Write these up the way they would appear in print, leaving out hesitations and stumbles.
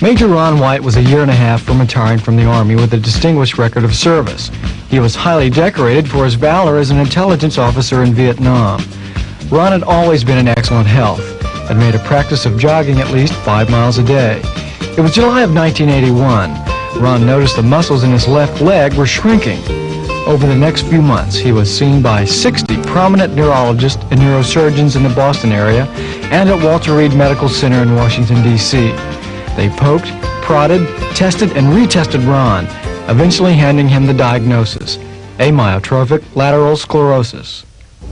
Major Ron White was a year and a half from retiring from the Army with a distinguished record of service. He was highly decorated for his valor as an intelligence officer in Vietnam. Ron had always been in excellent health and made a practice of jogging at least 5 miles a day. It was July of 1981. Ron noticed the muscles in his left leg were shrinking. Over the next few months, he was seen by 60 prominent neurologists and neurosurgeons in the Boston area and at Walter Reed Medical Center in Washington, D.C. They poked, prodded, tested, and retested Ron, eventually handing him the diagnosis: amyotrophic lateral sclerosis.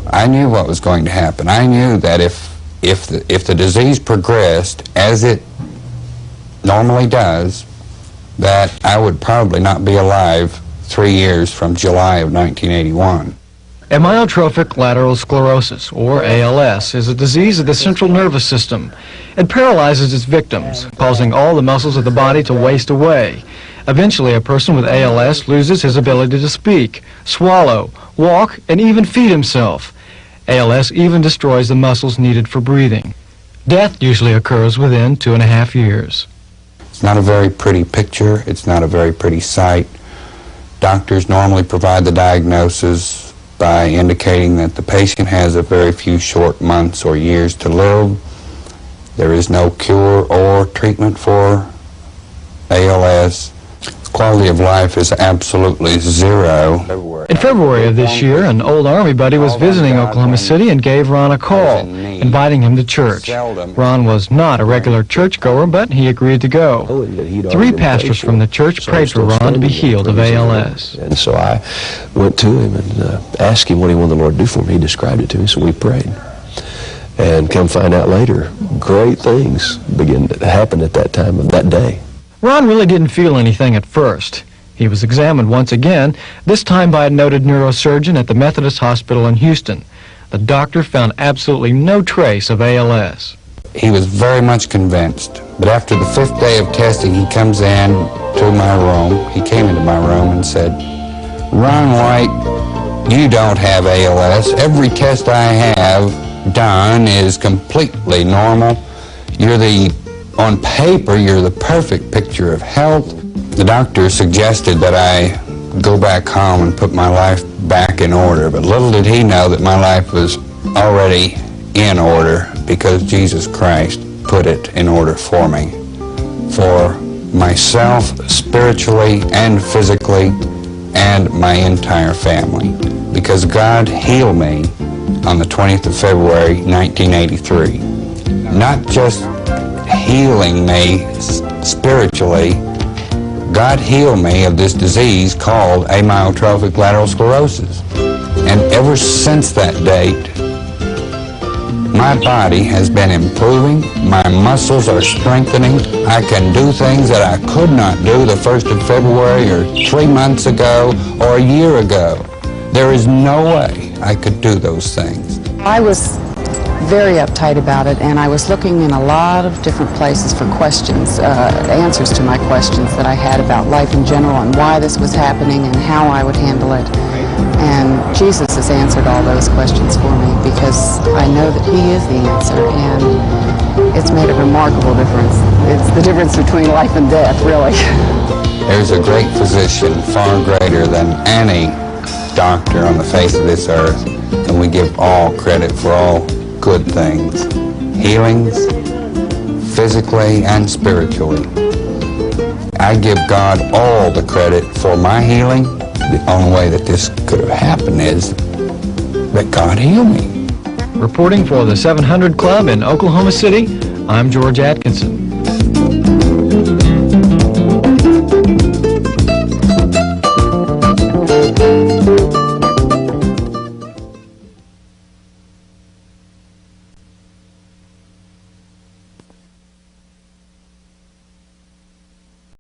I knew what was going to happen. I knew that if the disease progressed as it normally does, that I would probably not be alive 3 years from July of 1981. Amyotrophic lateral sclerosis, or ALS, is a disease of the central nervous system. It paralyzes its victims, causing all the muscles of the body to waste away. Eventually, a person with ALS loses his ability to speak, swallow, walk, and even feed himself. ALS even destroys the muscles needed for breathing. Death usually occurs within 2.5 years. It's not a very pretty picture. It's not a very pretty sight. Doctors normally provide the diagnosis by indicating that the patient has a very few short months or years to live. There is no cure or treatment for ALS. Quality of life is absolutely zero. In February of this year, an old Army buddy was visiting Oklahoma City and gave Ron a call, inviting him to church. Ron was not a regular churchgoer, but he agreed to go. 3 pastors from the church prayed for Ron to be healed of ALS. And so I went to him and asked him what he wanted the Lord to do for me. He described it to me, so we prayed. And come find out later, great things began to happen at that time of that day. Ron really didn't feel anything at first. He was examined once again, this time by a noted neurosurgeon at the Methodist Hospital in Houston. The doctor found absolutely no trace of ALS. He was very much convinced, but after the 5th day of testing, he comes in to my room. He came into my room and said, "Ron White, you don't have ALS. Every test I have done is completely normal. On paper, you're the perfect picture of health." The doctor suggested that I go back home and put my life back in order, but little did he know that my life was already in order because Jesus Christ put it in order for me, for myself spiritually and physically, and my entire family, because God healed me on the 20th of February, 1983. Not just healing me spiritually, God healed me of this disease called amyotrophic lateral sclerosis. And ever since that date, my body has been improving, my muscles are strengthening, I can do things that I could not do the 1st of February or 3 months ago or a year ago. There is no way I could do those things. I was very uptight about it, and I was looking in a lot of different places for questions, answers to my questions that I had about life in general and why this was happening and how I would handle it. And Jesus has answered all those questions for me because I know that He is the answer, and it's made a remarkable difference. It's the difference between life and death, really. There's a great physician, far greater than any doctor on the face of this earth, and we give all credit for all good things, healings, physically and spiritually. I give God all the credit for my healing. The only way that this could have happened is that God healed me. Reporting for the 700 Club in Oklahoma City, I'm George Atkinson.